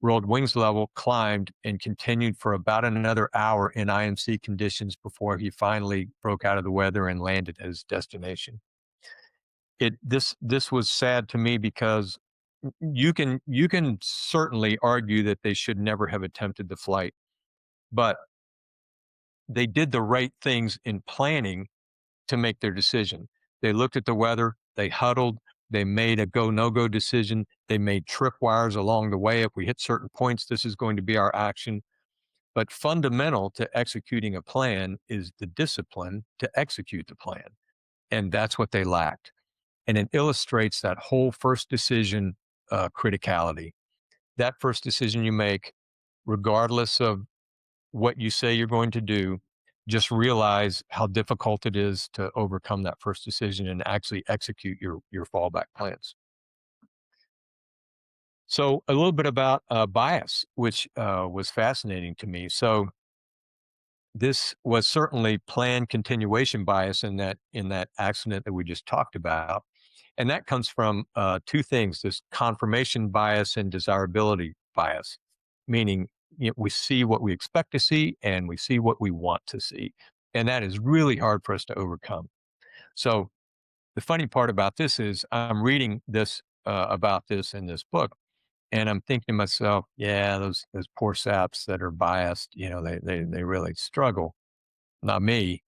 rolled wings level, climbed, and continued for about another hour in IMC conditions before he finally broke out of the weather and landed at his destination. This was sad to me because you can certainly argue that they should never have attempted the flight, but they did the right things in planning to make their decision. They looked at the weather, they huddled, they made a go no go decision, they made tripwires along the way. If we hit certain points, this is going to be our action. But fundamental to executing a plan is the discipline to execute the plan. And that's what they lacked. And it illustrates that whole first decision criticality. That first decision you make, regardless of what you say you're going to do, just realize how difficult it is to overcome that first decision and actually execute your fallback plans. So a little bit about bias, which was fascinating to me. So this was certainly planned continuation bias in that accident that we just talked about. And that comes from two things: this confirmation bias and desirability bias, meaning we see what we expect to see and we see what we want to see. And that is really hard for us to overcome. So the funny part about this is I'm reading this about this in this book, and I'm thinking to myself, yeah, those poor saps that are biased, they really struggle. Not me.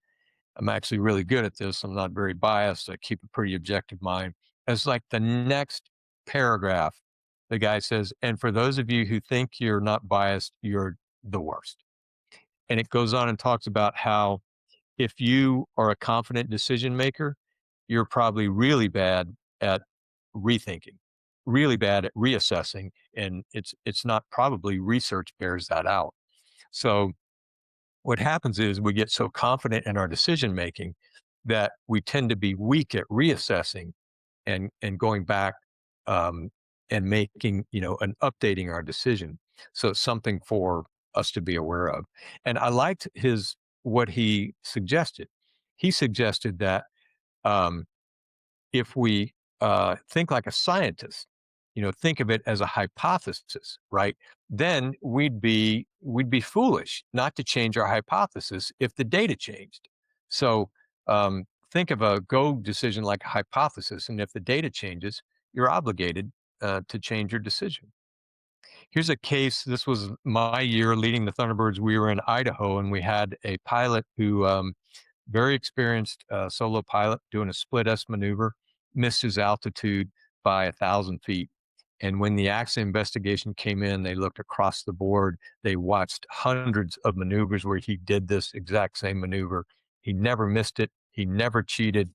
I'm actually really good at this. I'm not very biased. I keep a pretty objective mind. It's like the next paragraph, the guy says, and for those of you who think you're not biased, you're the worst. And it goes on and talks about how if you are a confident decision maker, you're probably really bad at rethinking, really bad at reassessing. And it's not probably research bears that out. So what happens is we get so confident in our decision making that we tend to be weak at reassessing and going back um, and making and updating our decision. So it's something for us to be aware of. And I liked his what he suggested. He suggested that um, if we think like a scientist, think of it as a hypothesis, right? Then we'd be foolish not to change our hypothesis if the data changed. So think of a go decision like a hypothesis, and if the data changes, you're obligated to change your decision. Here's a case. This was my year leading the Thunderbirds. We were in Idaho, and we had a pilot who very experienced solo pilot doing a split S maneuver, missed his altitude by 1,000 feet. And when the accident investigation came in, they looked across the board. They watched hundreds of maneuvers where he did this exact same maneuver. He never missed it. He never cheated.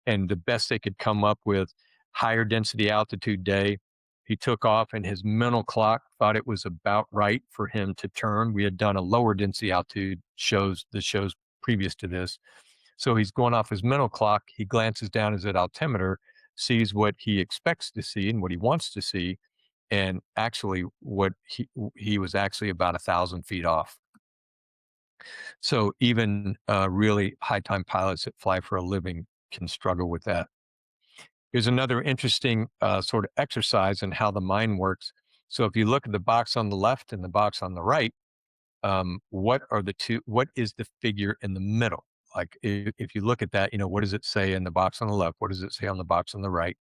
And the best they could come up with, higher density altitude day, He took off, and his mental clock thought it was about right for him to turn. We had done a lower density altitude the shows previous to this. So he's going off his mental clock. He glances down at his altimeter, sees what he expects to see and what he wants to see, and actually what he was actually about 1,000 feet off. So even really high time pilots that fly for a living can struggle with that. Here's another interesting sort of exercise in how the mind works. So if you look at the box on the left and the box on the right, what are the two? What is the figure in the middle? Like if you look at that, what does it say in the box on the left? What does it say on the box on the right?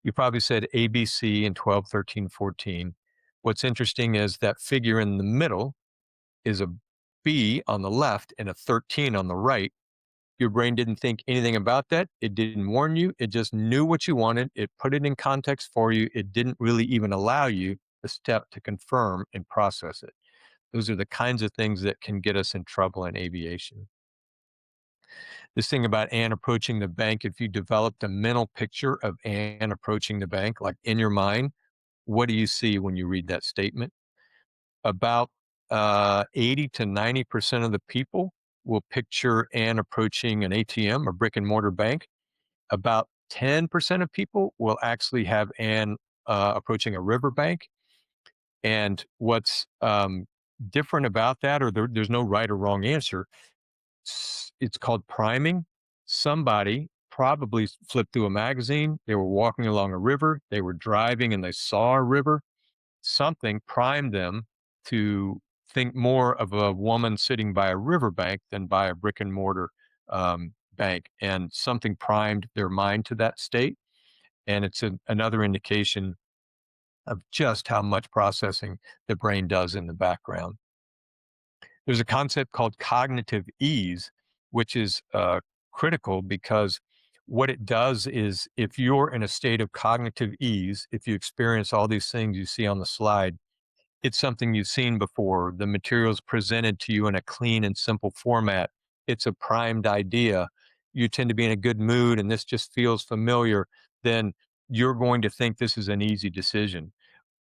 You probably said ABC in 12, 13, 14. What's interesting is that figure in the middle is a B on the left and a 13 on the right. Your brain didn't think anything about that. It didn't warn you. It just knew what you wanted. It put it in context for you. It didn't really even allow you the step to confirm and process it. Those are the kinds of things that can get us in trouble in aviation. This thing about Anne approaching the bank, if you developed a mental picture of Anne approaching the bank, like in your mind, what do you see when you read that statement? About 80 to 90% of the people will picture Anne approaching an ATM, a brick and mortar bank. About 10% of people will actually have Anne approaching a riverbank. And what's different about that, or there's no right or wrong answer, it's called priming. Somebody probably flipped through a magazine. They were walking along a river. They were driving and they saw a river. Something primed them to think more of a woman sitting by a riverbank than by a brick and mortar bank. And something primed their mind to that state. And it's another indication of just how much processing the brain does in the background. There's a concept called cognitive ease, which is critical because what it does is if you're in a state of cognitive ease, if you experience all these things you see on the slide, it's something you've seen before. The material's presented to you in a clean and simple format. It's a primed idea. You tend to be in a good mood and this just feels familiar. Then you're going to think this is an easy decision.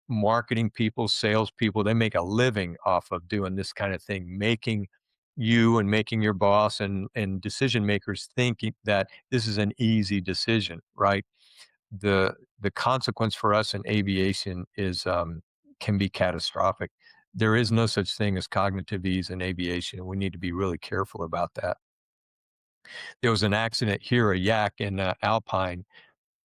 Marketing people, salespeople, they make a living off of doing this kind of thing, making you and making your boss and decision makers thinking that this is an easy decision, right? The consequence for us in aviation is can be catastrophic. There is no such thing as cognitive ease in aviation, and we need to be really careful about that. There was an accident here, a yak in Alpine,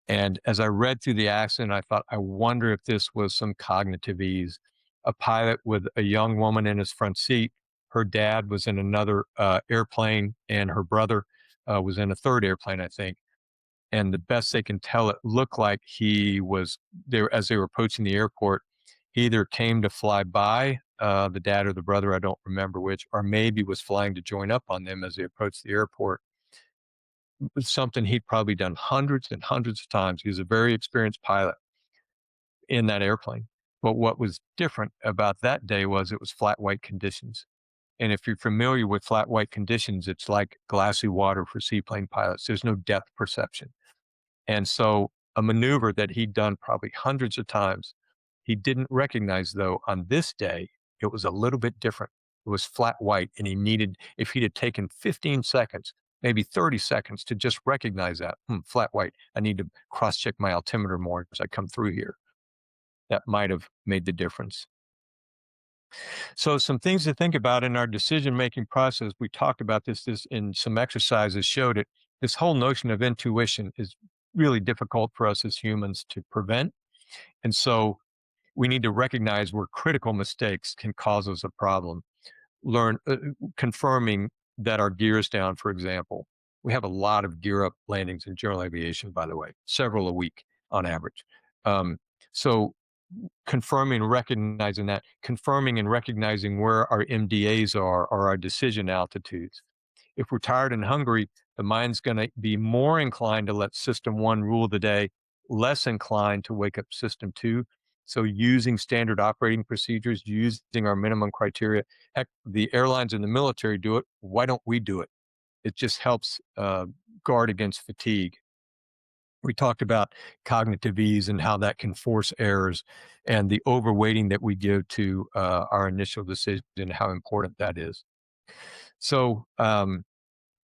and as I read through the accident, I thought, I wonder if this was some cognitive ease. A pilot with a young woman in his front seat. Her dad was in another airplane, and her brother was in a third airplane, I think. And the best they can tell, it looked like he was there as they were approaching the airport. He either came to fly by the dad or the brother, I don't remember which, or maybe was flying to join up on them as they approached the airport. It was something he'd probably done hundreds and hundreds of times. He was a very experienced pilot in that airplane. But what was different about that day was it was flat white conditions. And if you're familiar with flat white conditions, it's like glassy water for seaplane pilots. There's no depth perception. And so a maneuver that he'd done probably hundreds of times, he didn't recognize though on this day, it was a little bit different. It was flat white and he needed, if he'd have taken 15 seconds, maybe 30 seconds to just recognize that, flat white, I need to cross check my altimeter more as I come through here. That might have made the difference. So some things to think about in our decision-making process, we talked about this in some exercises showed it. This whole notion of intuition is really difficult for us as humans to prevent. And so we need to recognize where critical mistakes can cause us a problem. Learn, confirming that our gear is down, for example. We have a lot of gear up landings in general aviation, by the way, several a week on average. So confirming and recognizing that, confirming and recognizing where our MDAs are or our decision altitudes. If we're tired and hungry, the mind's going to be more inclined to let system one rule the day, less inclined to wake up system two. So using standard operating procedures, using our minimum criteria. Heck, the airlines and the military do it. Why don't we do it? It just helps guard against fatigue. We talked about cognitive ease and how that can force errors, and the overweighting that we give to our initial decision and how important that is. So,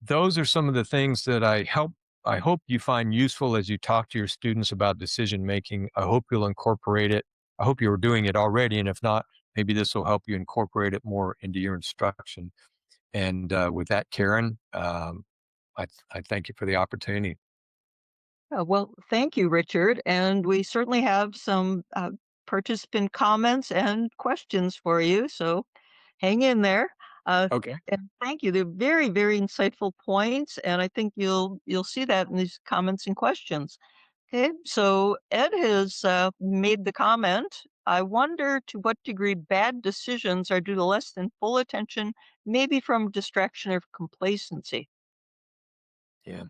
those are some of the things that I hope you find useful as you talk to your students about decision making. I hope you'll incorporate it. I hope you're doing it already, and if not, maybe this will help you incorporate it more into your instruction. And with that, Karen, I thank you for the opportunity. Well, thank you, Richard. And we certainly have some participant comments and questions for you. So hang in there. Uh, Okay. and thank you. They're very, very insightful points, and I think you'll see that in these comments and questions. Okay, so Ed has made the comment. I wonder to what degree bad decisions are due to less than full attention, maybe from distraction or complacency. Yeah.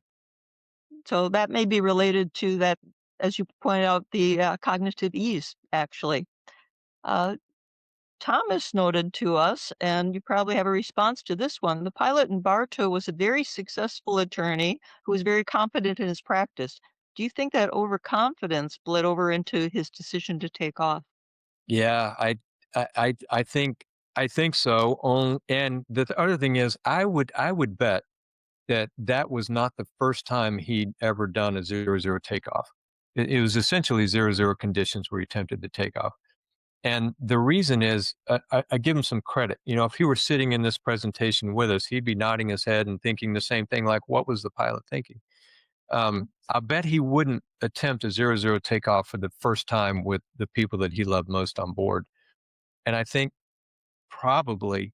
So that may be related to that, as you pointed out, the cognitive ease, actually. Uh, Thomas noted to us, and you probably have a response to this one. The pilot in Bartow was a very successful attorney who was very confident in his practice. Do you think that overconfidence bled over into his decision to take off? Yeah, I think so. And the other thing is, I would bet that that was not the first time he'd ever done a 0-0 takeoff. It was essentially 0-0 conditions where he attempted to take off. And the reason is, I give him some credit. You know, if he were sitting in this presentation with us, he'd be nodding his head and thinking the same thing, like, what was the pilot thinking? I bet he wouldn't attempt a 0-0 takeoff for the first time with the people that he loved most on board. And I think probably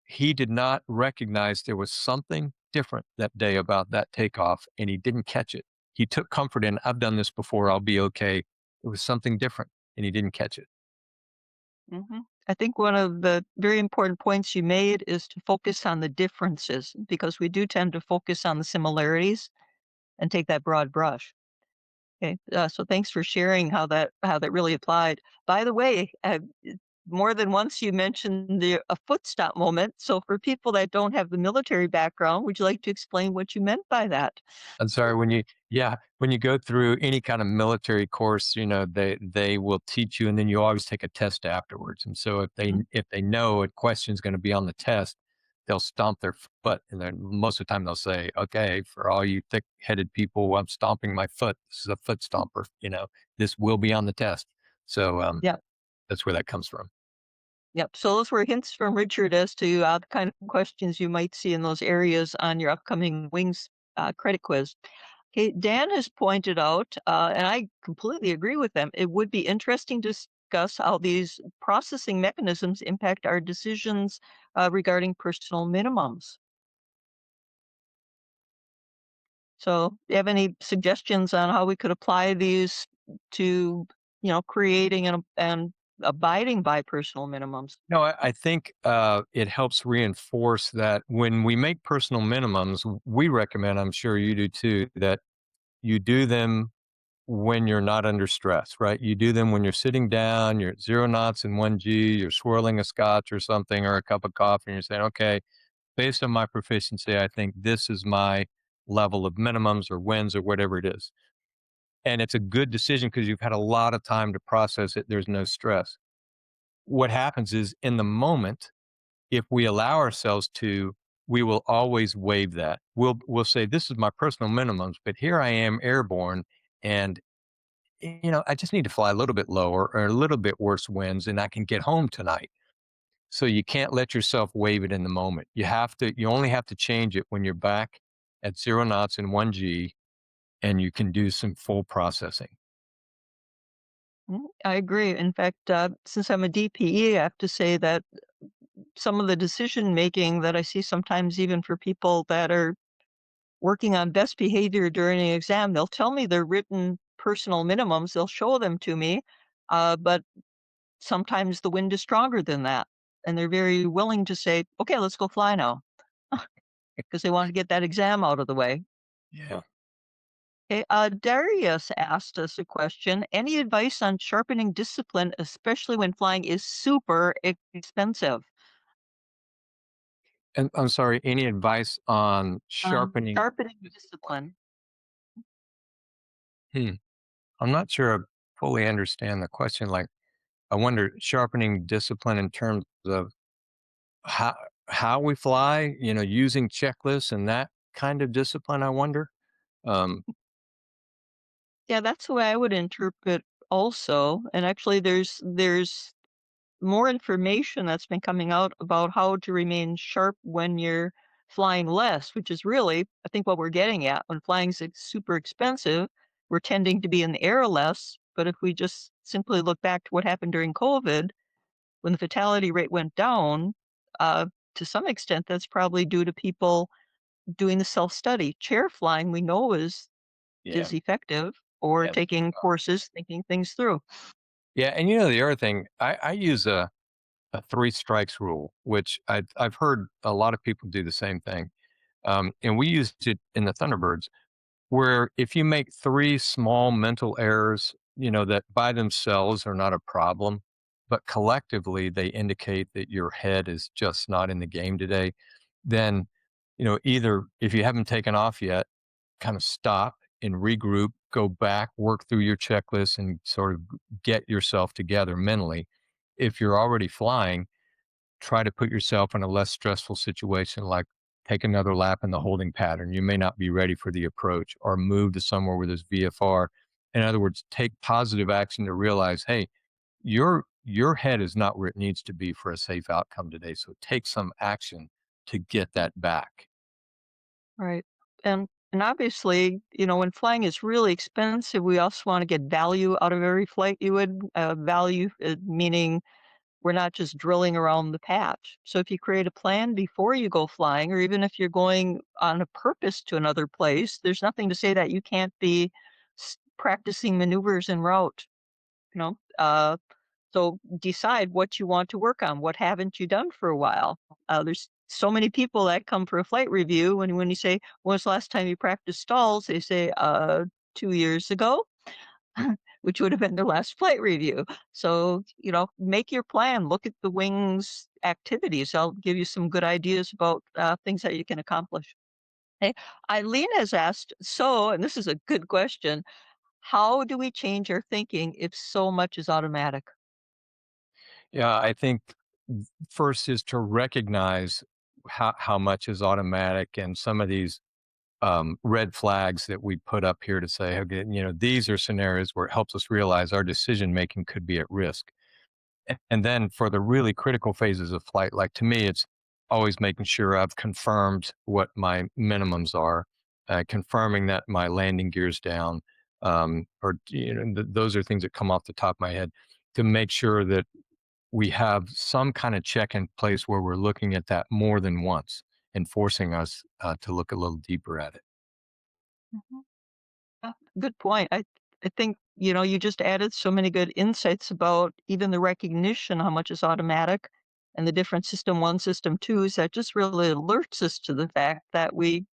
he did not recognize there was something different that day about that takeoff, and he didn't catch it. He took comfort in, I've done this before, I'll be okay. It was something different, and he didn't catch it. I think one of the very important points you made is to focus on the differences because we do tend to focus on the similarities and take that broad brush. Okay, so thanks for sharing how that really applied. By the way, more than once you mentioned a foot stop moment. So for people that don't have the military background, would you like to explain what you meant by that? I'm sorry, when you go through any kind of military course, you know, they will teach you, and then you always take a test afterwards. And so Mhm. if they know a question's going to be on the test, they'll stomp their foot, and then most of the time they'll say, "Okay, for all you thick-headed people, I'm stomping my foot. This is a foot stomper. You know, this will be on the test." So Yeah. that's where that comes from. Yep. So those were hints from Richard as to the kind of questions you might see in those areas on your upcoming Wings credit quiz. Okay, Dan has pointed out, and I completely agree with them, it would be interesting to discuss how these processing mechanisms impact our decisions regarding personal minimums. So, do you have any suggestions on how we could apply these to, creating and abiding by personal minimums? No, I think it helps reinforce that when we make personal minimums, we recommend, I'm sure you do too, that you do them when you're not under stress, right? You do them when you're sitting down, you're at 0 knots in 1G, you're swirling a scotch or something or a cup of coffee, and you're saying, okay, based on my proficiency, I think this is my level of minimums or wins or whatever it is. And it's a good decision because you've had a lot of time to process it. There's no stress. What happens is in the moment, if we allow ourselves to, we will always waive that. We'll say, this is my personal minimums, but here I am airborne, and you know, I just need to fly a little bit lower or a little bit worse winds and I can get home tonight. So you can't let yourself wave it in the moment. You only have to change it when you're back at 0 knots in 1G and you can do some full processing. I agree. In fact, since I'm a DPE, I have to say that some of the decision making that I see sometimes, even for people that are working on best behavior during an exam, they'll tell me their written personal minimums, they'll show them to me, but sometimes the wind is stronger than that, and they're very willing to say, "Okay, let's go fly now," because they want to get that exam out of the way. Yeah. Okay, Darius asked us a question. Any advice on sharpening discipline, especially when flying is super expensive? And I'm sorry, any advice on On sharpening? sharpening discipline. Hmm. I'm not sure I fully understand the question. Like, I wonder, sharpening discipline in terms of how we fly, using checklists and that kind of discipline, I wonder? Um, Yeah, that's the way I would interpret also. And actually there's more information that's been coming out about how to remain sharp when you're flying less, which is really, I think, what we're getting at. When flying's super expensive, we're tending to be in the air less. But if we just simply look back to what happened during COVID, when the fatality rate went down, uh, to some extent, that's probably due to people doing the self study. Chair flying, we know, yeah. is effective, or Yeah. taking courses, thinking things through. Yeah. And the other thing, I use a three strikes rule, which I've heard a lot of people do the same thing. And we used it in the Thunderbirds, where if you make three small mental errors, that by themselves are not a problem, but collectively they indicate that your head is just not in the game today, then, either if you haven't taken off yet, kind of stop and regroup, go back, work through your checklist and sort of get yourself together mentally. If you're already flying, try to put yourself in a less stressful situation, like take another lap in the holding pattern. You may not be ready for the approach, or move to somewhere where there's VFR. In other words, take positive action to realize, hey, your head is not where it needs to be for a safe outcome today. So take some action to get that back. Right. And obviously, when flying is really expensive, we also want to get value out of every flight you would value, meaning we're not just drilling around the patch. So if you create a plan before you go flying, or even if you're going on a purpose to another place, there's nothing to say that you can't be practicing maneuvers en route. You know, so decide what you want to work on. What haven't you done for a while? There's so many people that come for a flight review, and when you say, "When was the last time you practiced stalls?" They say, 2 years ago," which would have been their last flight review. So, make your plan. Look at the wings activities. I'll give you some good ideas about things that you can accomplish. Hey, Eileen has asked, and this is a good question. How do we change our thinking if so much is automatic? Yeah, I think first is to recognize how much is automatic, and some of these red flags that we put up here to say, okay, these are scenarios where it helps us realize our decision making could be at risk. And then for the really critical phases of flight, like to me, it's always making sure I've confirmed what my minimums are, confirming that my landing gear's down, or those are things that come off the top of my head, to make sure that we have some kind of check in place where we're looking at that more than once and forcing us to look a little deeper at it. Mhm. Yeah, good point. I think, you just added so many good insights about even the recognition how much is automatic and the different system one, system twos that just really alerts us to the fact that we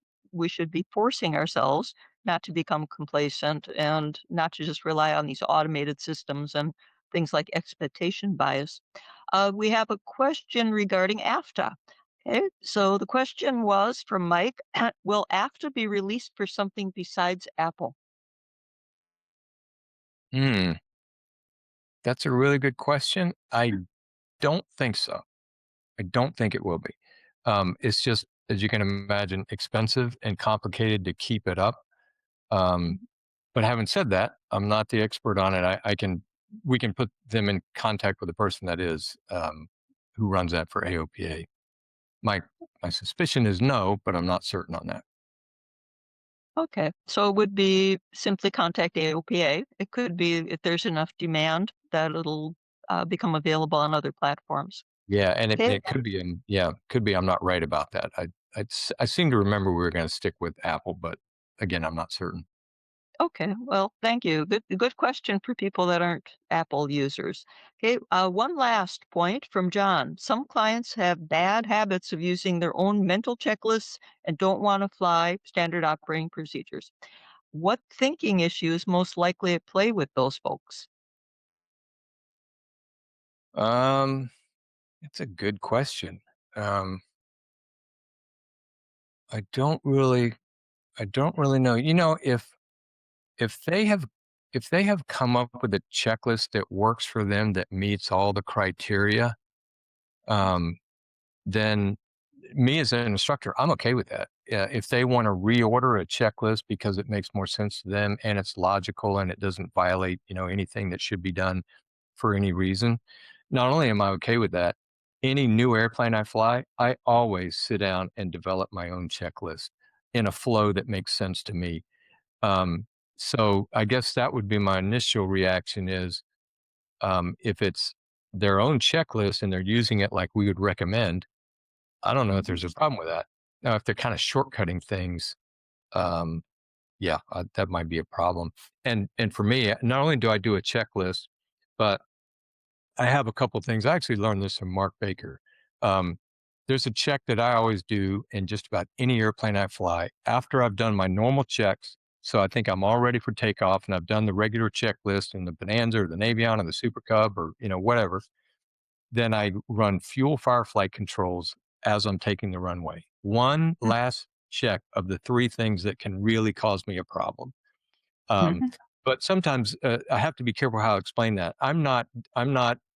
should be forcing ourselves not to become complacent and not to just rely on these automated systems and things like expectation bias. We have a question regarding AFTA. Okay, so the question was from Mike: Will AFTA be released for something besides Apple? Hmm, that's a really good question. I don't think so. I don't think it will be. It's just, as you can imagine, expensive and complicated to keep it up. Um, but having said that, I'm not the expert on it. We can put them in contact with the person that is, who runs that for AOPA. My my suspicion is no, but I'm not certain on that. Okay, so it would be simply contact AOPA. It could be if there's enough demand that it'll become available on other platforms. Yeah, and it, Okay, it could be in yeah, could be I'm not right about that. I seem to remember we were going to stick with Apple, but again, I'm not certain. okay. Well, thank you. Good question for people that aren't Apple users. Okay, one last point from John. Some clients have bad habits of using their own mental checklists and don't want to fly standard operating procedures. What thinking issues most likely at play with those folks? Um, it's a good question. Um, I don't really I don't really know. If if they have if they have come up with a checklist that works for them that meets all the criteria, um, then me as an instructor, I'm okay with that. If they want to reorder a checklist because it makes more sense to them and it's logical and it doesn't violate, anything that should be done for any reason, not only am I okay with that, any new airplane I fly, I always sit down and develop my own checklist in a flow that makes sense to me. Um, so I guess that would be my initial reaction is if it's their own checklist and they're using it like we would recommend, I don't know if there's a problem with that. Now, if they're kind of shortcutting things, um, yeah, that might be a problem. And for me, not only do I do a checklist, but I have a couple things. I actually learned this from Mark Baker. Um, there's a check that I always do in just about any airplane I fly after I've done my normal checks. So I think I'm all ready for takeoff, and I've done the regular checklist in the Bonanza or the Navion or the Super Cub or whatever. Then I run fuel fire flight controls as I'm taking the runway. One last check of the three things that can really cause me a problem. Um, Mhm. but sometimes I have to be careful how I explain that. I'm not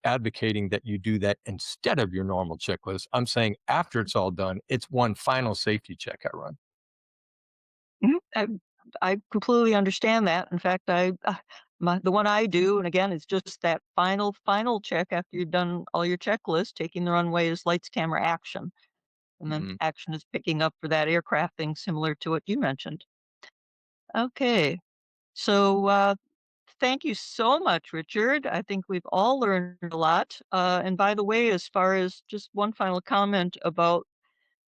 advocating that you do that instead of your normal checklist. I'm saying after it's all done, it's one final safety check I run. Mhm. I completely understand that. In fact, the one I do, and again, it's just that final check after you've done all your checklist. Taking the runway is lights, camera, action, and then Hmm. action is picking up for that aircraft thing, similar to what you mentioned. Okay, so thank you so much, Richard. I think we've all learned a lot. And by the way, as far as just one final comment about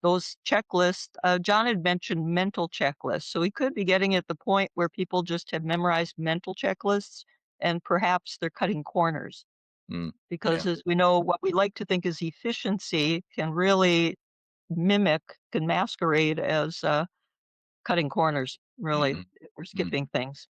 those checklists, John had mentioned mental checklists. So we could be getting at the point where people just have memorized mental checklists and perhaps they're cutting corners. Mm. Because Yeah. as we know, what we like to think is efficiency can really mimic, can masquerade as cutting corners, really. Hmm. We're Hmm. skipping things.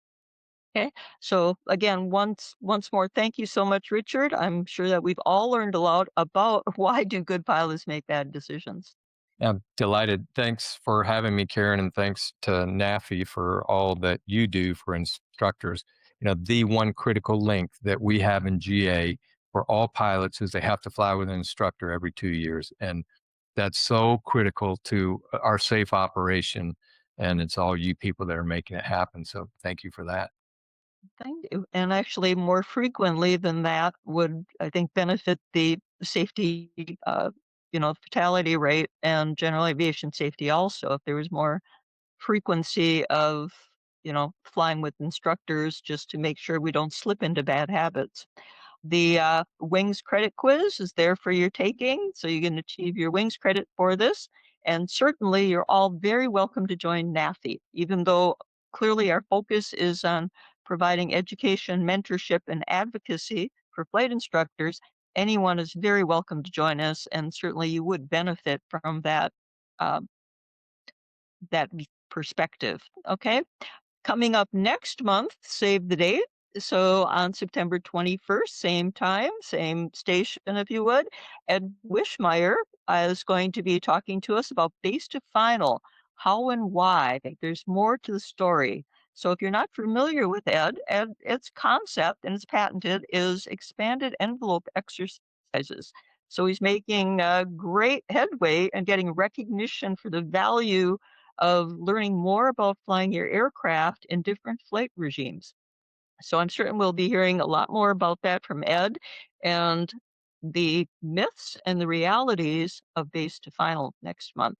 Okay. So again, once more, thank you so much, Richard. I'm sure that we've all learned a lot about why do good pilots make bad decisions. I'm delighted. Thanks for having me, Karen, and thanks to NAFI for all that you do for instructors. The one critical link that we have in GA for all pilots is they have to fly with an instructor every 2 years. And that's so critical to our safe operation. And it's all you people that are making it happen. So thank you for that. Thank you. And actually, more frequently than that would, I think, benefit the safety, fatality rate and general aviation safety also. If there was more frequency of, flying with instructors just to make sure we don't slip into bad habits. The Wings credit quiz is there for your taking, so you can achieve your Wings credit for this. And certainly, you're all very welcome to join NAFI, even though clearly our focus is on providing education, mentorship, and advocacy for flight instructors. Anyone is very welcome to join us, and certainly you would benefit from uh, that perspective. Okay. Coming up next month, save the date. So on September 21st, same time, same station, if you would, Ed Wishmeyer is going to be talking to us about base to final, how and why. There's more to the story. So if you're not familiar with Ed's concept, and it's patented, is expanded envelope exercises. So he's making great headway and getting recognition for the value of learning more about flying your aircraft in different flight regimes. So I'm certain we'll be hearing a lot more about that from Ed and the myths and the realities of base to final next month.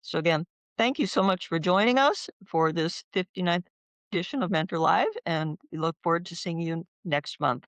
So again, thank you so much for joining us for this 59th edition of Mentor Live, and we look forward to seeing you next month.